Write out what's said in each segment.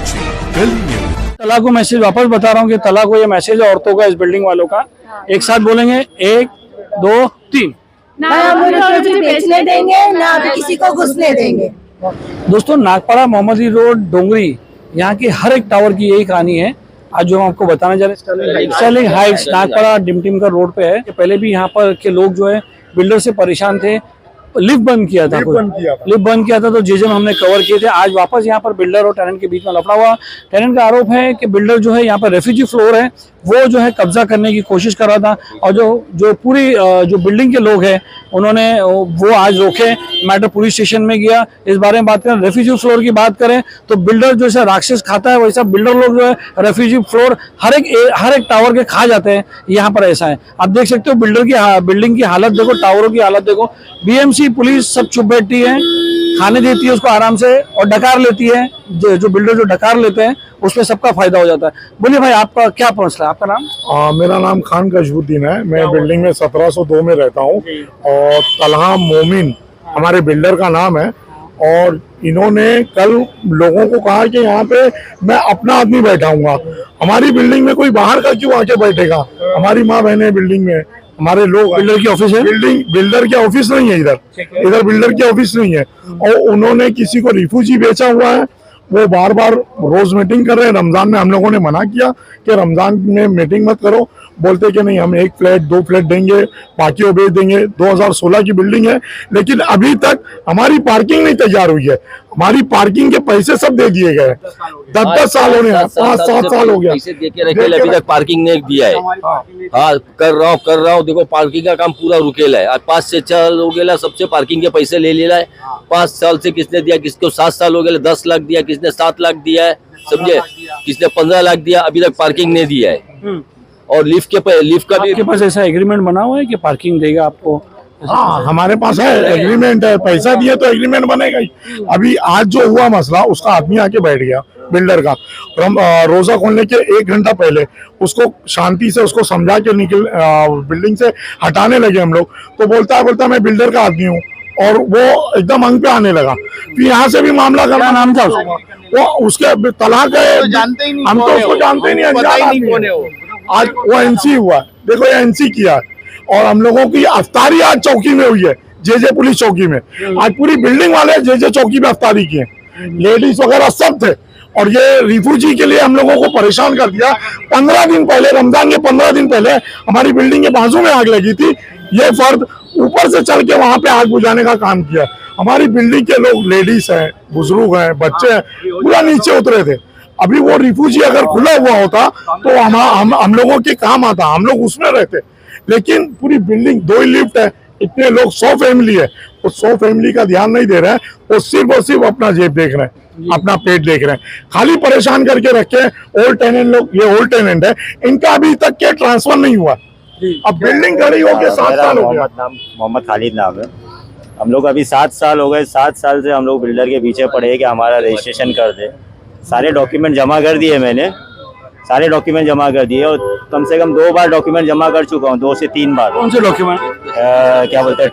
साक्षी Delhi news. तला को message वापस बता रहा हूँ कि तला को ये मैसेज है औरतों का, इस बिल्डिंग वालों का। एक साथ बोलेंगे 1 2 3। ना हम उन्हें बेचने देंगे, ना किसी को घुसने देंगे। दोस्तों, नागपाड़ा मोहम्मदी रोड डोंगरी, यहाँ की हर एक टावर की यही कहानी है। आज जो हम आपको बताने जा रहे हैं स्टर्लिंग हाइट्स नागपाड़ा डिमटिम का रोड पे है। पहले भी यहाँ पर के लोग जो है बिल्डर से परेशान थे, लिफ्ट बंद किया था, तो जीजे में हमने कवर किए थे। आज वापस यहाँ पर बिल्डर और टेनेंट के बीच में लफड़ा हुआ। टेनेंट का आरोप है कि बिल्डर जो है यहाँ पर रेफ्यूजी फ्लोर है वो जो है कब्जा करने की कोशिश कर रहा था, और जो पूरी जो बिल्डिंग के लोग हैं उन्होंने वो आज रोके। मैटर पुलिस स्टेशन में गया। इस बारे में बात करें, रेफ्यूजी फ्लोर की बात करें तो बिल्डर जो है राक्षस खाता है, वैसा बिल्डर लोग जो है रेफ्यूजी फ्लोर हर एक टावर के खा जाते हैं। यहाँ पर ऐसा है, आप देख सकते हो बिल्डिंग की हालत देखो, टावरों की हालत देखो। बीएमसी पुलिस सब चुप बैठती है, खाने देती है उसको आराम से और डकार लेती है। जो बिल्डर जो डकार लेते हैं उसमें सबका फायदा हो जाता है। बोलिए भाई, आपका क्या मसला है? आपका नाम? मेरा नाम खान कशबुद्दीन है। मैं बिल्डिंग में 1702 में रहता हूँ और तलहा मोमिन हमारे बिल्डर का नाम है। और इन्होंने कल लोगों को कहा कि यहाँ पे मैं अपना आदमी बैठाऊंगा। हमारी बिल्डिंग में कोई बाहर का क्यों आके बैठेगा? हमारी माँ बहनें बिल्डिंग में, हमारे लोग। बिल्डर की ऑफिस है? बिल्डर की ऑफिस नहीं है इधर बिल्डर की ऑफिस नहीं है। और उन्होंने किसी को रिफ्यूजी बेचा हुआ है। वो बार बार रोज मीटिंग कर रहे हैं। रमजान में हम लोगों ने मना किया कि रमजान में मीटिंग मत करो। बोलते कि नहीं, हम 1 फ्लैट 2 फ्लैट देंगे, बाकी वो बेच देंगे। 2016 की बिल्डिंग है, लेकिन अभी तक हमारी पार्किंग नहीं तैयार हुई है। हमारी पार्किंग के पैसे सब दे दिए गए। 10-10 साल होने, 5-7 साल हो गया पैसे देके रखे, अभी तक पार्किंग नहीं दिया है। हाँ, कर रहा हूँ। देखो, पार्किंग का काम पूरा रुकेला है। आज 5 से 6 साल हो गया, सबसे पार्किंग के पैसे ले लिया है। 5 साल से किसने दिया? किसको 7 साल हो गए, 10 लाख दिया, किसने 7 लाख दिया है, समझे, किसने 15 लाख दिया, अभी तक पार्किंग नहीं दिया है। और लिफ्ट का भी आपके पास ऐसा एग्रीमेंट बना हुआ है कि पार्किंग देगा आपको? हाँ, हमारे पास है, एग्रीमेंट है। पैसा दिए तो एग्रीमेंट बनेगा ही। अभी आज जो हुआ मसला, उसका आदमी आके बैठ गया बिल्डर का। रोजा खोलने के 1 घंटा पहले उसको शांति से उसको समझा के बिल्डिंग से हटाने लगे हम लोग। तो बोलता है मैं बिल्डर का आदमी हूँ, और वो एकदम अंग पे आने लगा। फिर यहाँ से भी मामला करना। नाम था वो उसके तलाक है, हम तो उसको जानते ही नहीं। आज वो एनसी हुआ, देखो ये एनसी किया है। और हम लोगों की अफ्तारी आज चौकी में हुई है, जे पुलिस चौकी में। आज पूरी बिल्डिंग वाले जे चौकी में अफ्तारी की है, लेडीज वगैरह सब थे। और ये रिफ्यूजी के लिए हम लोगों को परेशान कर दिया। 15 दिन पहले, रमजान के 15 दिन पहले हमारी बिल्डिंग के बाजू में आग लगी थी। ये फर्द ऊपर से चढ़ के वहां पे आग बुझाने का काम किया। हमारी बिल्डिंग के लोग, लेडीज हैं, बुजुर्ग हैं, बच्चे हैं, पूरा नीचे उतरे थे। अभी वो रिफ्यूजी अगर खुला हुआ होता तो हम लोगों के काम आता, हम लोग उसमें रहते। लेकिन पूरी बिल्डिंग 2 ही लिफ्ट है, इतने लोग 100 फैमिली है, वो 100 फैमिली का ध्यान नहीं दे रहे हैं। वो सिर्फ और सिर्फ अपना जेब देख रहे हैं, अपना पेट देख रहे हैं, खाली परेशान करके रखे। ओल्ड टेनेंट लोग, ये ओल्ड टेनेंट है, इनका अभी तक के ट्रांसफर नहीं हुआ। अब बिल्डिंग खड़ी होके 7 साल हो गया। मोहम्मद खालिद नाम है। हम लोग अभी 7 साल हो गए। 7 साल से हम लोग बिल्डर के पीछे पड़े कि हमारा रजिस्ट्रेशन कर दे। सारे डॉक्यूमेंट जमा कर दिए मैंने, सारे डॉक्यूमेंट जमा कर दिए। और कम से कम 2 बार डॉक्यूमेंट जमा कर चुका हूँ, 2 से 3 बार। कौन से डॉक्यूमेंट? क्या बोलते हैं,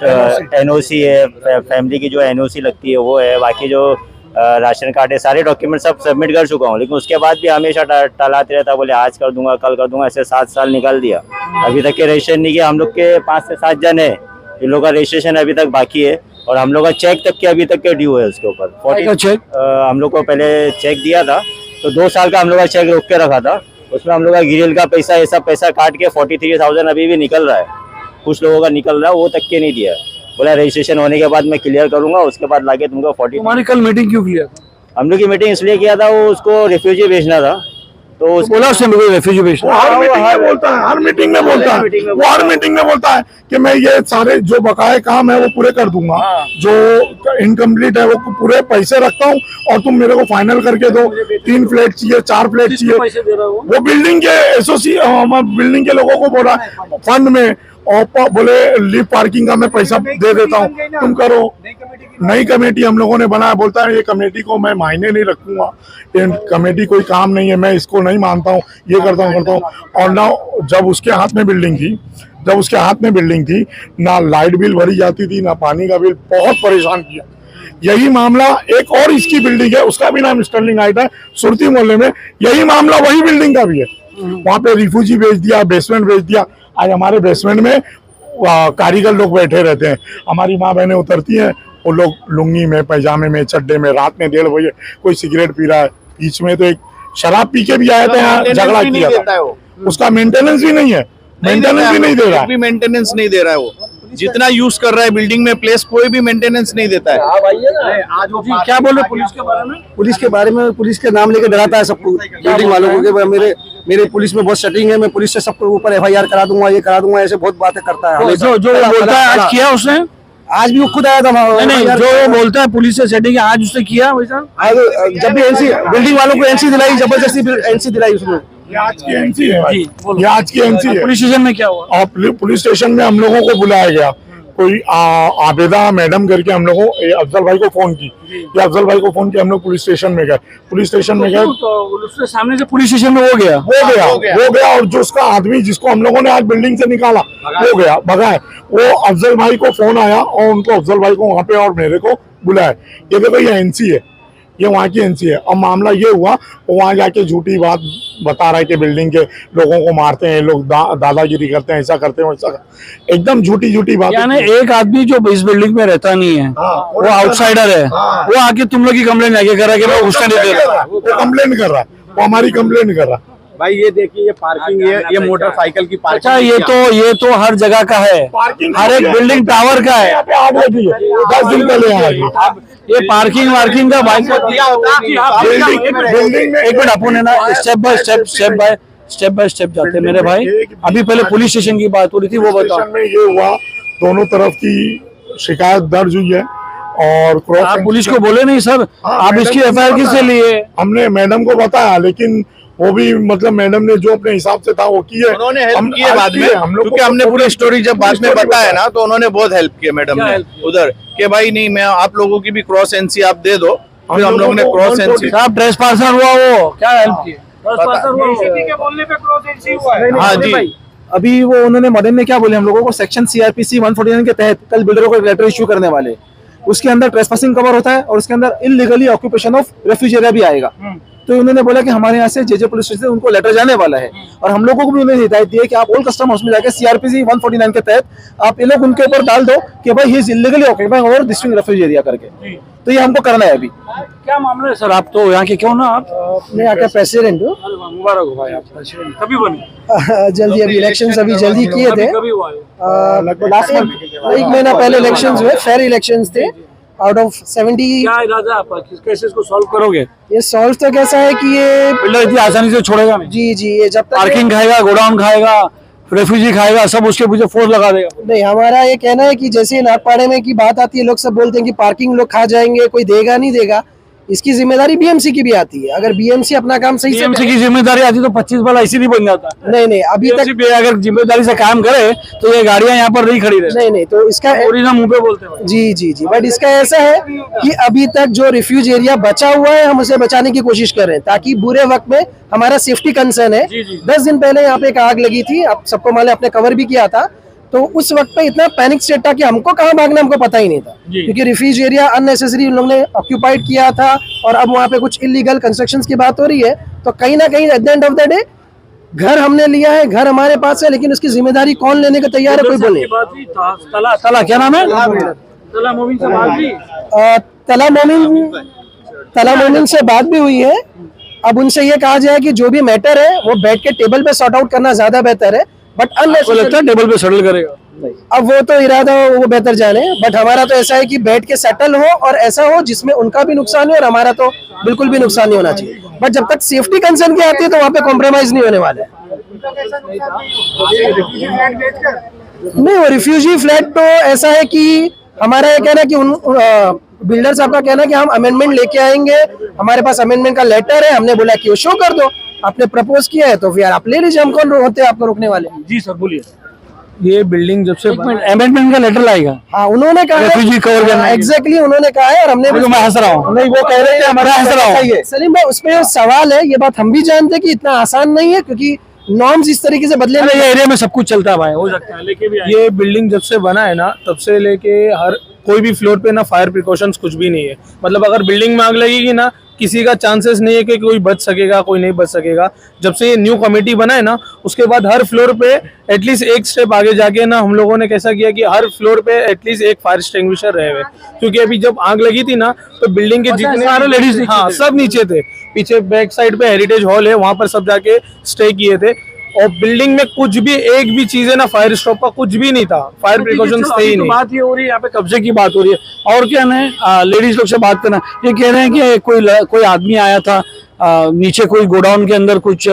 एनओसी है, फैमिली की जो एनओसी लगती है वो है, बाकी जो राशन कार्ड है, सारे डॉक्यूमेंट सब सबमिट कर चुका हूँ। लेकिन उसके बाद भी हमेशा टलाते रहता, बोले आज कर दूंगा, कल कर दूंगा। ऐसे 7 साल निकाल दिया, अभी तक के रजिस्ट्रेशन नहीं किया। हम लोग के 5 से 7 जन है, इन लोग का रजिस्ट्रेशन अभी तक बाकी है। और हम लोग का चेक तक के अभी तक के ड्यू है उसके ऊपर। 40 चेक हम लोग को पहले चेक दिया था, तो 2 साल का हम लोग का चेक रोक के रखा था। उसमें हम लोग का गिरिल का पैसा, ये सब पैसा काट के 43,000 अभी भी निकल रहा है। कुछ लोगों का निकल रहा है, वो तक के नहीं दिया। बोला रजिस्ट्रेशन होने के बाद मैं क्लियर करूंगा, उसके बाद लाके तुमको 40। हमारी कल मीटिंग क्यों किया था? हम लोग की मीटिंग इसलिए किया था, वो उसको रिफ्यूजी भेजना था। तो बोला उसने मेरे को रेफ्यूजी भेजना। हर मीटिंग में बोलता है, हर मीटिंग में बोलता है, वो हर मीटिंग में बोलता है कि मैं ये सारे जो बकाए काम है वो पूरे कर दूंगा। जो इनकम्प्लीट है वो पूरे पैसे रखता हूँ, और तुम मेरे को फाइनल करके दो। 3 फ्लैट चाहिए, 4 फ्लैट चाहिए। वो बिल्डिंग के बिल्डिंग के लोगों को बोला फंड में, और बोले लिफ्ट पार्किंग का मैं पैसा दे देता हूँ, तुम करो। नई कमेटी हम लोगों ने बनाया। बोलता है ये कमेटी को मैं मायने नहीं रखूंगा, ये कमेटी कोई काम नहीं है, मैं इसको नहीं मानता हूँ, ये करता हूँ। और ना जब उसके हाथ में बिल्डिंग थी, ना लाइट बिल भरी जाती थी, ना पानी का बिल। बहुत परेशान किया। यही मामला एक और इसकी बिल्डिंग है, उसका भी नाम स्टर्लिंग हाइट है, सुरती मोहल्ले में, यही मामला वही बिल्डिंग का भी है। वहां पे रिफ्यूजी बेच दिया, बेसमेंट बेच दिया। आज हमारे बेसमेंट में कारीगर लोग बैठे रहते हैं, हमारी माँ बहनें उतरती हैं, वो लोग लुंगी में, पैजामे में, चड्डे में, रात में 1:30 बजे कोई सिगरेट पी रहा है। बीच में तो एक शराब पी के भी आया था, यहाँ झगड़ा किया था। उसका मेंटेनेंस भी नहीं है, मेंटेनेंस भी नहीं दे रहा है। मेंटेनेंस नहीं दे रहा है वो, जितना यूज कर रहा है बिल्डिंग में प्लेस, कोई भी मेंटेनेंस नहीं देता है। आज वो क्या बोल रहे पुलिस के बारे में? पुलिस के नाम लेके डराता है सबको, बिल्डिंग वालों को कि मेरे पुलिस में बहुत सेटिंग है, मैं पुलिस से सबको ऊपर FIR करा दूंगा, ये करा दूंगा, ऐसे बहुत बातें करता है। जो वो बोलता है आज किया उसने? आज भी वो खुद आया था। नहीं, जो वो बोलता है पुलिस से सेटिंग है, आज उसने किया वैसा? जब भी NC बिल्डिंग वालों को NC दिलाई, जबरदस्ती NC दिलाई उसने। ये आज की NC है भाई, ये आज की NC है। पुलिस स्टेशन में क्या हुआ? और पुलिस स्टेशन में हम लोगों को बुलाया गया, कोई आबेदा मैडम करके हम लोगों अफजल भाई को फोन की, ये अफजल भाई को फोन किया, हम लोग पुलिस स्टेशन में गए। पुलिस स्टेशन में गए तो उसके सामने से पुलिस स्टेशन में वो गया। और जो उसका आदमी जिसको हम लोगों ने आज बिल्डिंग से निकाला वो गया, भगाए। वो अफजल भाई को फोन आया और उनको अफजल भाई को वहां पे और मेरे को बुलाया। ये देखो ये NC है, ये वहाँ की NC है। अब मामला ये हुआ, वो वहाँ जाके झूठी बात बता रहा है कि बिल्डिंग के लोगों को मारते हैं लोग, दादागिरी करते हैं, ऐसा करते हैं वैसा, एकदम झूठी बात। यानी एक आदमी जो इस बिल्डिंग में रहता नहीं है, वो आउटसाइडर है, वो आके तुम लोग की कंप्लेंट आगे कर रहा है कि मैं घुसने नहीं दे रहा। वो कंप्लेन कर रहा है, वो हमारी कंप्लेन कर रहा है। भाई ये देखिए, ये पार्किंग, ये मोटरसाइकिल की पार्किंग। अच्छा, ये तो हर जगह का है, हर एक बिल्डिंग टावर का है। यहाँ पे आग लगी है 10 दिन पहले यहाँ की। ये पार्किंग का बाइक बिल्डिंग में एक मिनट, अपन है ना स्टेप बाय स्टेप जाते हैं मेरे भाई। अभी पहले पुलिस स्टेशन की बात हो रही थी, वो बताओ। स्टेशन में ये हुआ, दोनों तरफ की शिकायत दर्ज हुई है और आप पुलिस को बोले नहीं सर, आप इसकी FIR किससे लिए? हमने मैडम को बताया, लेकिन वो भी मतलब मैडम ने जो अपने हिसाब से था वो किए। उन्होंने हेल्प किए बाद में, क्योंकि हमने पूरी स्टोरी जब बाद में बताया ना, तो उन्होंने बहुत हेल्प किया मैडम ने उधर, कि भाई नहीं, मैं आप लोगों की भी क्रॉस NC आप दे दो। फिर हम लोगों ने क्रॉस NC, साहब ट्रेसपासर हुआ, वो क्या हेल्प की? हाँ जी। अभी वो उन्होंने मदन ने क्या बोले हम लोगों को, सेक्शन CRPC 149 के तहत कल बिल्डरों को एक लेटर इश्यू करने वाले, उसके अंदर ट्रेसपासिंग कवर होता है और उसके अंदर illegally occupation of refuge area भी आएगा। तो उन्होंने बोला कि हमारे यहाँ से JJ पुलिस स्टेशन से उनको लेटर जाने वाला है, और हम लोगों को भी उन्होंने हिदायत दी है कि आप ओल्ड कस्टम हाउस में जाकर CRPC 149 के तहत आप ये लोग उनके ऊपर डाल दो कि भाई he is illegally occupying over district refuge area करके। तो ये हमको करना है अभी। क्या मामला है सर? आप तो यहाँ के क्यों ना, आप मैं यहाँ का प्रेसिडेंट हूँ। मुबारक हो भाई, आप प्रेसिडेंट कभी बने? जल्दी, अभी इलेक्शंस अभी जल्दी किए थे, कभी हुआ है? लास्ट मंथ 1 महीना पहले इलेक्शंस हुए, फेयर इलेक्शंस थे। आउट ऑफ 70 क्या इरादा आपका, किस कैसे इसको सॉल्व करोगे? ये सॉल्व तो कैसा है कि ये बिल्डर इतनी आसानी से छोड़ेगा नहीं। जी ये जब तक पार्किंग खाएगा, गोडाउन खाएगा, रेफ्यूजी खाएगा, सब उसके पीछे फोर्स लगा देगा। नहीं, हमारा ये कहना है कि जैसे नागपाड़े में की बात आती है, लोग सब बोलते हैं कि पार्किंग लोग खा जाएंगे, कोई देगा नहीं देगा, इसकी जिम्मेदारी BMC की भी आती है। अगर BMC अपना काम सही से BMC की जिम्मेदारी आती तो 25 वाला इसी नहीं बन जाता। नहीं अभी तक BMC अगर जिम्मेदारी से काम करे तो ये गाड़ियां यहाँ पर नहीं खड़ी रहे। नहीं तो इसका ओरिजिनल मुंह पे बोलते हैं। जी बट इसका ऐसा है कि अभी तक जो रिफ्यूज एरिया बचा हुआ है, हम उसे बचाने की कोशिश कर रहे हैं, ताकि बुरे वक्त में हमारा सेफ्टी कंसर्न है। 10 दिन पहले यहाँ पे एक आग लगी थी, आप सबको मालूम, आपने कवर भी किया था। तो उस वक्त पे इतना पैनिक स्टेट था कि हमको कहाँ भागना हमको पता ही नहीं था, क्योंकि रिफ्यूज एरिया अननेसेसरी उन लोगों ने ऑक्यूपाइड किया था, और अब वहाँ पे कुछ इलीगल कंस्ट्रक्शंस की बात हो रही है। तो कहीं ना कहीं at the end of the day घर हमने लिया है, घर हमारे पास है, लेकिन उसकी जिम्मेदारी कौन लेने को तैयार है, कोई बोले। तला क्या नाम है? तला मोमिन से बात भी हुई है। अब उनसे ये कहा जाए कि जो भी मैटर है वो बैठ के टेबल पे सॉर्ट आउट करना ज्यादा बेहतर है, बट लगता है टेबल पे सेटल करेगा। अब वो तो इरादा हो, वो बेहतर जाने, बट हमारा तो ऐसा है कि बैठ के सेटल हो और ऐसा हो जिसमें उनका भी नुकसान हो और हमारा तो बिल्कुल भी नुकसान नहीं होना चाहिए। बट जब तक सेफ्टी कंसर्न की आती है तो वहाँ पे कॉम्प्रोमाइज नहीं होने वाला है। नहीं, वो रिफ्यूजी फ्लैट तो ऐसा है कि हमारा ये कहना है कि उन बिल्डर साहब का कहना है कि हम अमेंडमेंट लेके आएंगे, हमारे पास अमेंडमेंट का लेटर है, हमने बोला कि वो शो कर दो, आपने प्रपोज किया है तो फिर आप ले लीजिए, हम कौन होते हैं आपको रोकने वाले। जी सर बोलिए। ये बिल्डिंग जब से अमेंडमेंट का लेटर लाएगा, हाँ उन्होंने कहा रेफ्यूजी कवर करना है। एग्जैक्टली उन्होंने कहा है, और हमने तो मैं हंस रहा हूँ। नहीं, वो कह रहे हैं हमारा हंस रहा हूँ। सलीम भाई, उसमें सवाल है, ये बात हम भी जानते हैं कि इतना आसान नहीं है, क्योंकि नॉर्म्स इस तरीके से बदले नहीं। ये एरिया में सब कुछ चलता है भाई, हो सकता है लेके भी ये बिल्डिंग जब से बना है ना, तब से लेके हर कोई भी फ्लोर पे ना फायर प्रिकॉशंस कुछ भी नहीं है। मतलब अगर बिल्डिंग में आग लगेगी ना, किसी का चांसेस नहीं है कि कोई बच सकेगा, कोई नहीं बच सकेगा। जब से ये न्यू कमेटी बना है ना, उसके बाद हर फ्लोर पे एटलीस्ट एक स्टेप आगे जाके ना हम लोगों ने कैसा किया कि हर फ्लोर पे एटलीस्ट एक फायर एक्सटिंग्विशर रहे हुए। क्योंकि अभी जब आग लगी थी ना, तो बिल्डिंग के जितने सारे लेडीज, हाँ, सब नीचे थे। पीछे बैक साइड पे हेरिटेज हॉल है, वहां पर सब जाके स्टे किए थे। और बिल्डिंग में कुछ भी, एक भी चीज है ना, फायर स्टॉप का कुछ भी नहीं था, फायर प्रिकॉशंस थे ही नहीं। बात ये हो रही है, यहाँ पे कब्जे की बात हो रही है। और क्या है, लेडीज लोग से बात करना, ये कह रहे हैं कि कोई आदमी आया था, नीचे कोई गोडाउन के अंदर कुछ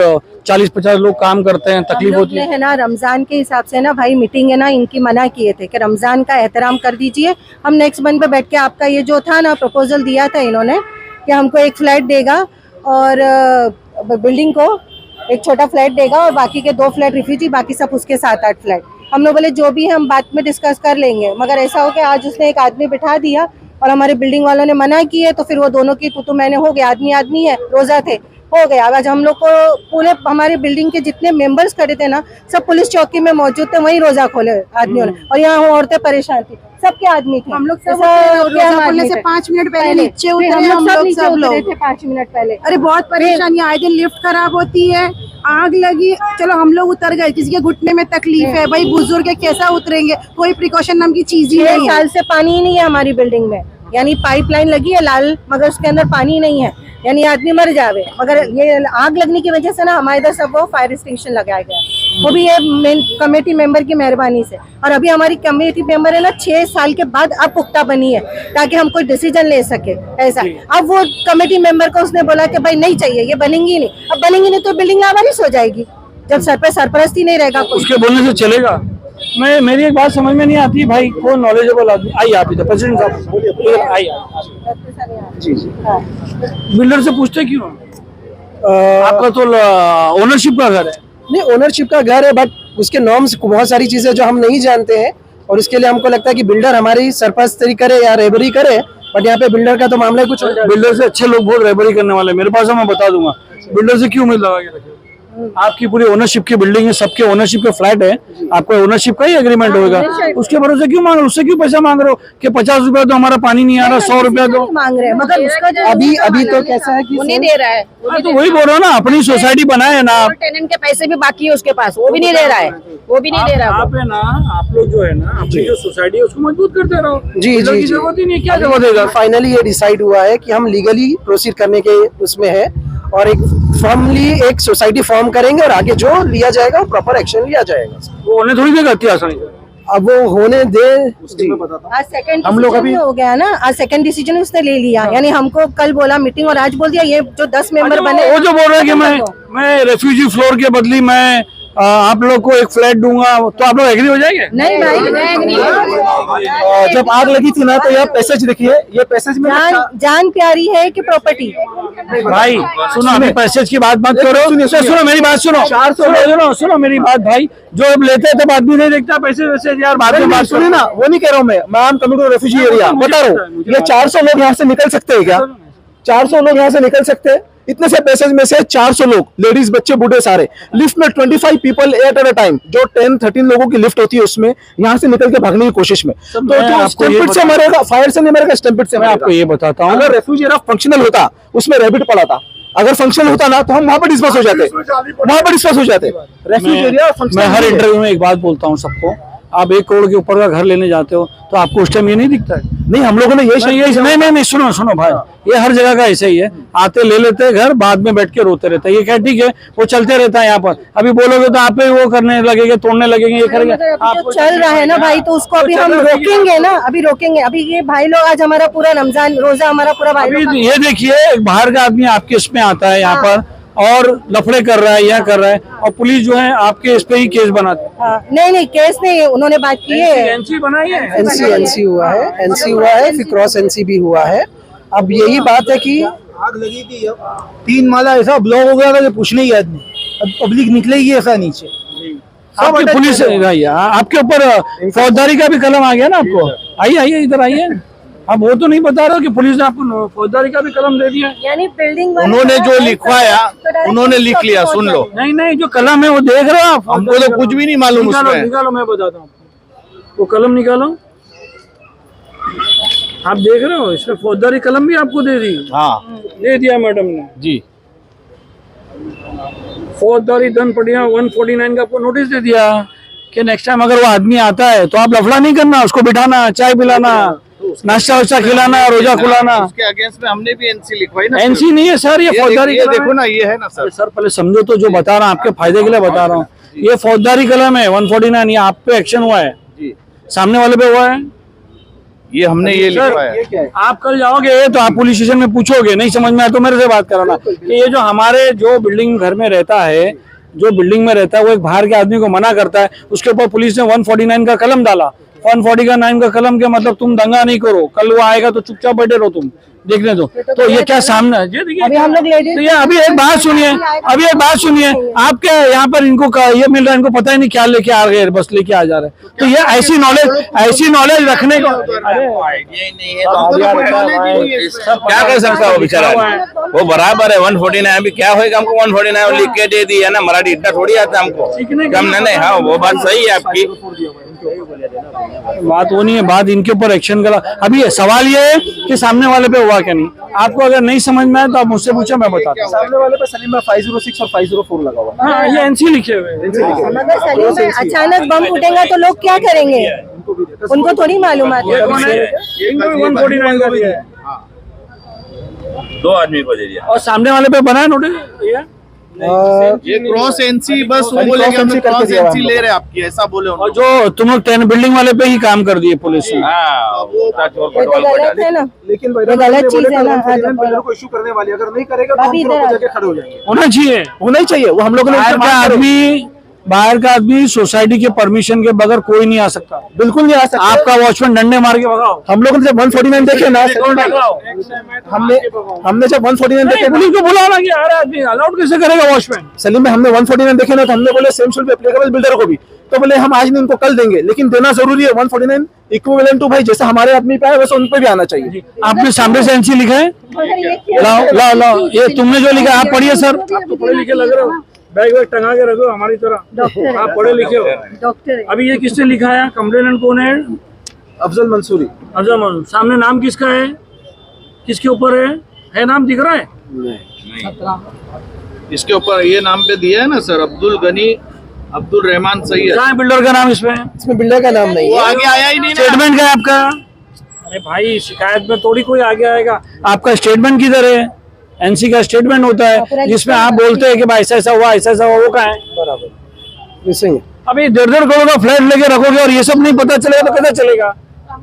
40-50 लोग काम करते हैं, तकलीफ होती है ना। रमजान के हिसाब से ना भाई मीटिंग है ना, इनकी मना किए थे कि रमजान का एहतराम कर दीजिए। हम नेक्स्ट मंथ पे बैठ के आपका ये जो था ना प्रपोजल दिया था इन्होंने कि हमको एक फ्लैट देगा और बिल्डिंग को एक छोटा फ्लैट देगा और बाकी के 2 फ्लैट रिफ्यूजी, बाकी सब उसके 7-8 फ्लैट। हम लोग बोले जो भी हम बाद में डिस्कस कर लेंगे, मगर ऐसा हो कि आज उसने एक आदमी बिठा दिया और हमारे बिल्डिंग वालों ने मना की है, तो फिर वो दोनों की तू मैंने हो गया। आदमी है, रोजा थे, हो गया। आज हम लोग को पूरे हमारे बिल्डिंग के जितने मेंबर्स खड़े थे ना, सब पुलिस चौकी में मौजूद थे, वहीं रोजा खोले आदमियों ने। और यहाँ औरतें परेशान थी, सबके आदमी थे। हम लोग सब रोजा खोलने से 5 मिनट पहले नीचे उतरे, हम लोग सब लोग थे 5 मिनट पहले। अरे बहुत परेशानी, आए दिन लिफ्ट खराब होती है, आग लगी, चलो हम लोग उतर गए, किसी के घुटने में तकलीफ है, भाई बुजुर्ग है, कैसा उतरेंगे? कोई प्रिकॉशन नाम की चीज ही नहीं है। साल से पानी ही नहीं है हमारी बिल्डिंग में, यानी पाइपलाइन लगी है लाल, मगर उसके अंदर पानी नहीं है, यानी आदमी मर जावे। मगर ये आग लगने की वजह से ना हमारे इधर सब वो फायर एक्सटिंग्विशर लगाया गया, वो भी ये मेन कमेटी मेंबर की मेहरबानी से। और अभी हमारी कमेटी मेंबर है ना 6 साल के बाद अब पुख्ता बनी है, ताकि हम कोई डिसीजन ले सके ऐसा। अब वो कमेटी मेंबर को उसने बोला कि भाई नहीं चाहिए, ये बनेंगी नहीं। अब बनेंगी नहीं तो बिल्डिंग लावारिस हो जाएगी, जब सर पे सरपरस्त ही नहीं रहेगा। उसके बोलने से चलेगा? मेरी एक बात समझ में नहीं आती भाई, कौन नॉलेजेबल आदमी, आइए आप इधर, प्रेसिडेंट साहब आइए। जी बिल्डर से पूछते क्यों? आपका तो ओनरशिप का घर है। नहीं, ओनरशिप का घर है, बट उसके नॉर्म्स बहुत सारी चीजें जो हम नहीं जानते हैं, और इसके लिए हमको लगता है कि बिल्डर हमारी सरपरस्ती करे या रेबरी करे। बट यहाँ पे बिल्डर का तो मामला कुछ, बिल्डर से अच्छे लोग बहुत रेबरी करने वाले मेरे पास है, मैं बता दूंगा। बिल्डर से क्यों उम्मीद लगा के रखे? आपकी पूरी ओनरशिप की बिल्डिंग है, सबके ओनरशिप के फ्लैट है, आपको ओनरशिप का ही एग्रीमेंट होगा। उसके भरोसे क्यों मांग रहे हो? उससे क्यों पैसा मांग रहे हो कि 50 रुपया तो हमारा पानी नहीं आ रहा, 100 रुपया तो मांग रहे हैं, मगर उसका जो अभी तो कैसा है कि वो नहीं दे रहा है। तो वही बोल रहा हूँ ना, अपनी सोसाइटी बनाए ना आप। टेनेंट के पैसे भी बाकी है उसके पास, वो भी नहीं दे रहा है, वो भी नहीं दे रहा है। आप है ना, आप लोग जो है ना, अपनी जो सोसाइटी है उसको मजबूत करते रहो। जी बिल्डर की जरूरत ही नहीं है, क्या जरूरत है? फाइनली ये डिसाइड हुआ है कि हम लीगली प्रोसीड करने के उसमें है, और एक फॉर्मली एक सोसाइटी फॉर्म करेंगे और आगे जो लिया जाएगा वो प्रॉपर एक्शन लिया जाएगा। वो होने थोड़ी देगा इतनी आसानी से। अब वो होने दे। आज सेकंड हम लोग अभी हो गया ना, आज सेकंड डिसीजन उसने ले लिया। यानी हमको कल बोला मीटिंग और आज बोल दिया ये जो 10 मेंबर बने, वो जो बोल रहा है कि मैं रेफ्यूजी फ्लोर के बदली मैं आप लोग को एक फ्लैट दूंगा, तो आप लोग एग्री हो जाएंगे? नहीं भाई, मैं एग्री नहीं। जब आग लगी थी ना, तो यह पैसेज देखिए, ये पैसेज में जान प्यारी है कि प्रॉपर्टी? भाई सुनो, अभी पैसेज की बात मत करो, सुनो मेरी बात, सुनो मेरी बात भाई। जो अब लेते तब आदमी नहीं देखता पैसे वैसे यार, बाद में बात सुनिए ना। वो नहीं कह रहा हूँ मैं आम कम्युनिटी रेफ्यूजी एरिया बता रहा हूँ। ये 400 लोग यहाँ से निकल सकते हैं क्या? 400 लोग यहाँ से निकल सकते हैं? इतने से पैसेज में से 400 लोग, लेडीज बच्चे बूढ़े सारे, लिफ्ट में 25 पीपल एट अ टाइम, जो 10-13 लोगों की लिफ्ट होती है उसमें, यहाँ से निकल के भागने की कोशिश में, तो जो स्टैम्पिड से मरेगा, फायर से नहीं मरेगा, स्टैम्पिड से। मैं आपको ये बताता हूँ, अगर रेफ्यूजी एरिया फंक्शनल होता, उसमें रैबिट पड़ा था, अगर फंक्शनल होता ना तो हम वहां पर डिस्पर्स हो जाते, रेफ्यूजी एरिया। मैं हर इंटरव्यू में एक बात बोलता हूँ सबको, आप 1 करोड़ के ऊपर का घर लेने जाते हो तो आपको उस टाइम ये नहीं दिखता है? नहीं, हम लोगों ने ये सही है। नहीं, सुनो भाई, ये हर जगह का ऐसा ही है। आते ले लेते हैं घर, बाद में बैठ के रोते रहते हैं। ये क्या ठीक है? वो चलते रहता है यहाँ पर। अभी बोलोगे तो आप ही वो करने लगेंगे, तोड़ने लगेंगे, ये करेंगे। जो चल रहा है ना भाई, तो उसको अभी हम रोकेंगे ना, अभी रोकेंगे। अभी ये भाई लोग, आज हमारा पूरा रमजान रोजा हमारा पूरा भाई, ये देखिए बाहर का आदमी आपके इसमें आता है यहाँ पर और लफड़े कर रहा है, यह कर रहा है, और पुलिस जो है आपके इस पे ही केस बनाती है। नहीं केस नहीं, उन्होंने बात की है, एनसी बनाई है, एनसी हुआ है, फिर क्रॉस एनसी भी हुआ है। अब यही बात है कि आग लगी थी, 3 माला ऐसा ब्लॉक हो गया था कि पूछने ही आदमी, अब पब्लिक निकलेगी ऐसा नीचे। आपकी पुलिस आपके ऊपर फौजदारी का भी कलम आ गया ना आपको? आइए इधर आइए। अब वो तो नहीं बता रहा कि पुलिस ने आपको फौजदारी का भी कलम दे दिया। यानी बिल्डिंग उन्होंने जो लिखवाया उन्होंने लिख लिया, सुन लो। नहीं, जो कलम है वो देख रहे हो आप? हमको तो कुछ भी नहीं मालूम उसमें। निकालो, मैं बताता हूँ। वो कलम निकालो, आप देख रहे हो, इसमें फौजदारी कलम भी आपको दे दी। हाँ दे दिया मैडम ने जी। फौजदारी दंड पड़िया 149 का आपको नोटिस दे दिया कि नेक्स्ट टाइम अगर वो आदमी आता है तो आप लफड़ा नहीं करना, उसको बिठाना, चाय पिलाना, नाश्ता वाश्ता खिलाना, रोजा खुलाना। उसके अगेंस्ट में हमने भी एनसी लिखवाई ना। एनसी नहीं है सर, ये फौजदारी ये कलम देखो है। ना, ये है ना सर। सर पहले समझो तो, जो बता रहा हूँ आपके फायदे के लिए बता रहा हूँ, ये फौजदारी कलम है 149, ये आप पे एक्शन हुआ है, जी सामने वाले पे हुआ है। ये हमने ये लिखवाया है। क्या है? आप कल जाओगे तो आप पुलिस स्टेशन में पूछोगे, नहीं समझ में आया तो मेरे से बात कराना कि ये जो हमारे जो बिल्डिंग घर में रहता है, जो बिल्डिंग में रहता है, वो एक बाहर के आदमी को मना करता है, उसके ऊपर पुलिस ने 149 का कलम डाला। 149 का कलम के मतलब तुम दंगा नहीं करो, कल वो आएगा तो चुपचाप बैठे रहो, तुम देखने दो। तो ये क्या सामने है? ये देखिए, अभी हम लोग लेडीज, तो ये अभी एक बात सुनिए, आपके यहाँ पर इनको ये मिल रहा है, इनको पता ही नहीं क्या लेके आ गए, बस लेके आ जा रहे हैं। तो ये ऐसी नॉलेज रखने को क्या कर सकता है वो बेचारा? वो बराबर है 149, अभी क्या होगा? हमको 149 लिख के दे दी है ना, मराठी इतना थोड़ी आता हमको। कम नहीं, हाँ वो बात सही है आपकी। बात वो नहीं है, बात इनके ऊपर एक्शन करा। अभी सवाल ये है कि सामने वाले पे हुआ क्या नहीं। आपको अगर नहीं समझ में आए तो आप मुझसे पूछो, मैं बताता हूँ। सामने वाले पे सलीम में 506 और 504 लगा हुआ हाँ, ये एनसी लिखे हुए हैं। अगर सलीम में अचानक बम फूटेगा तो लोग क्या करेंगे? उनको थोड़ी मालूम है। ये कौन है? इनको 149 का दिया है। दो आदमी को दे दिया। और सामने वाले पे बना है नोटिस। ये क्रॉस एनसी, बस वो बोले हम क्रॉस एनसी ले रहे हैं आपकी, ऐसा बोले और जो तुम लोग 10 बिल्डिंग वाले पे ही काम कर दिए पुलिस ने। ये तो गलत है ना, लेकिन ये गलत चीज है ना। बिल्डर को इशू करने वाली, अगर नहीं करेगा तो हम अभी फिर इधर जाके खड़े हो जाएंगे। होना चाहिए। होना ही चाहिए, वो हम लोगों ने बाहर का आदमी सोसाइटी के परमिशन के बगैर कोई नहीं आ सकता। बिल्कुल नहीं आ सकता। आपका वॉचमैन डंडे मार के भगाओ। हम लोगों ने जब 149 देखे ना, हमने जब 149 देखे, पुलिस को बुलाना कि आ रहा आदमी अलाउड कैसे करेगा वॉचमैन? सलीम में हमने 149 देखे ना, तो हमने बोले same should be applicable builder को भी। तो बोले हम आज नहीं, उनको कल देंगे, लेकिन देना जरूरी है। 149 इक्विवेलेंट टू भाई, जैसे हमारे आदमी पे आए वैसे उन पे भी आना चाहिए। आपने सामने से एनसी लिखा है? लाओ, ये तुमने जो लिखा आप पढ़िए सर। आप तो पढ़े लिखे लग रहे हो, बैग वैग टंगा के रखो हमारी तरह। आप पढ़े लिखे हो। डॉक्टर अभी ये किसने लिखा है? कंप्लेनेंट कौन है? अफजल मंसूरी। अफजल मंसूरी। सामने नाम किसका है? किसके ऊपर है नाम दिख रहा है? इसके ऊपर ये नाम पे दिया है ना सर, अब्दुल गनी अब्दुल रहमान सैयद। कहाँ है बिल्डर का नाम इसमें? इसमें बिल्डर का नाम नहीं वो है। आगे आया ही नहीं ना। स्टेटमेंट क्या है आपका? अरे भाई, शिकायत में थोड़ी कोई आगे आएगा। आपका स्टेटमेंट किधर है? एनसी का स्टेटमेंट होता है जिसमें आप बोलते हैं कि भाई ऐसा ऐसा हुआ, ऐसा ऐसा हुआ। वो कहाँ है? बराबर सही है। अभी 1.5 करोड़ का फ्लैट लेके रखोगे और ये सब नहीं पता चलेगा तो कैसे चलेगा? नहीं,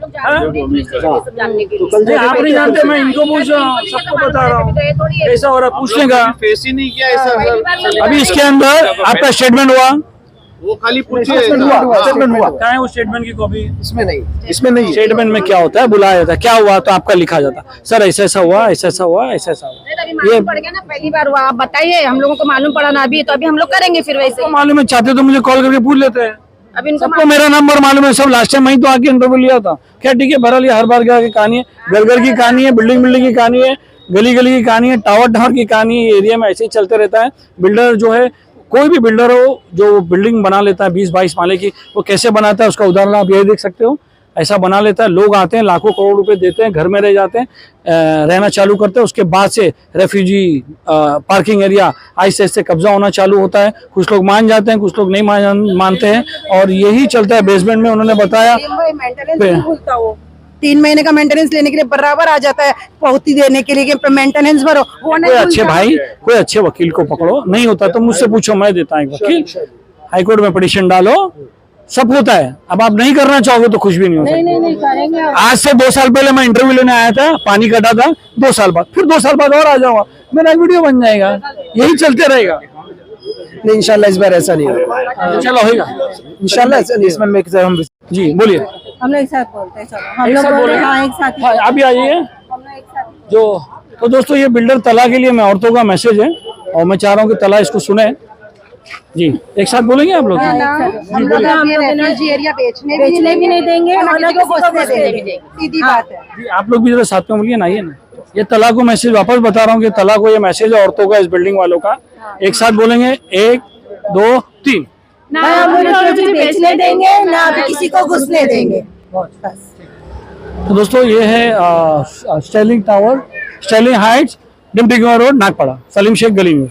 आप नहीं जानते, मैं इनको पूछ रहा हूँ, सबको बता रहा हूँ कैसा हो रहा है, पूछने का। फेस ही नहीं किया ऐसा सर। अभी इसके अंदर आपका स्टेटमेंट हुआ, वो खाली पूछे स्टेटमेंट हुआ, कहाँ है वो स्टेटमेंट की कॉपी? इसमें नहीं। इसमें नहीं है। स्टेटमेंट में क्या होता है? बुलाया जाता है, क्या हुआ तो आपका लिखा जाता है, सर ऐसा ऐसा हुआ, ऐसा ऐसा हुआ, ऐसा ऐसा हुआ। ये पड़ गया ना, पहली बार हुआ। आप बताइए, हम लोगों को मालूम पड़ा ना अभी, तो अभी हम लोग करेंगे फिर वैसे। तो मालूम है, चाहते तो मुझे कॉल करके पूछ लेते हैं। अभी इनको सबको मेरा नंबर मालूम है, सब लास्ट टाइम वहीं तो आके इंटरव्यू लिया था। क्या ठीक है, भरा लिया। हर बार क्या की कहानी है, घर की कहानी है, बिल्डिंग की कहानी है, गली की कहानी है, टावर की कहानी है। एरिया में ऐसे ही चलते रहता है। बिल्डर जो है, कोई भी बिल्डर हो जो बिल्डिंग बना लेता है 20-22 माले की, वो कैसे बनाता है उसका उदाहरण आप यही देख सकते हो। ऐसा बना लेता है, लोग आते हैं, लाखों करोड़ रुपए देते हैं, घर में रह जाते हैं, रहना चालू करते हैं। उसके बाद से रेफ्यूजी पार्किंग एरिया आहिस्ते आहिस्ते कब्जा होना चालू होता है। कुछ लोग मान जाते हैं, कुछ लोग नहीं मानते हैं, और यही चलता है। बेसमेंट में उन्होंने बताया 3 महीने का मेंटेनेंस लेने के लिए बराबर आ जाता है, पहुंची देने के लिए कि मेंटेनेंस भरो। वो कोई अच्छे वकील को पकड़ो, नहीं होता तो मुझसे पूछो, मैं देता हूँ एक वकील। हाईकोर्ट में पिटीशन डालो, सब होता है। अब आप नहीं करना चाहोगे तो कुछ भी नहीं हो सकता। नहीं करेंगे। आज से 2 साल पहले मैं इंटरव्यू लेने आया था, पानी कटा था, 2 साल बाद, फिर 2 साल बाद और आ जाऊंगा, मेरा वीडियो बन जाएगा, यही चलते रहेगा। नहीं, इंशाल्लाह इस बार ऐसा नहीं होगा। चलो होगा इंशाल्लाह ऐसा नहीं। इसमें हम जी बोलिए। हम लोग एक साथ बोलते हैं, चलो हम एक लोग साथ बोल बोले? रहे हैं, हाँ एक साथ ही। हाँ, अभी आइए। हम लोग एक साथ। जो तो दोस्तों, ये बिल्डर तला के लिए मैं औरतों का मैसेज है, और मैं चाह रहा हूँ कि तला इसको सुने। जी, एक साथ बोलेंगे आप लोग? हम लोग रेफ्यूजी एरिया बेचने भी नहीं देंगे और ना किसी को घुसने देंगे। सीधी बात है। जी, आप लोग भी जरा साथ में बोलिए ना, आइए ना। ये तला को मैसेज वापस बता रहा हूँ कि तला को ये मैसेज है औरतों का, इस बिल्डिंग वालों का। एक साथ बोलेंगे, 1 2 3। ना हम रेफ्यूजी बेचने देंगे, ना किसी को घुसने देंगे। बस तो दोस्तों ये है स्टर्लिंग टावर, स्टर्लिंग हाइट्स, डिमटिंगवा रोड, नागपाड़ा। सलीम शेख, गली न्यूज़।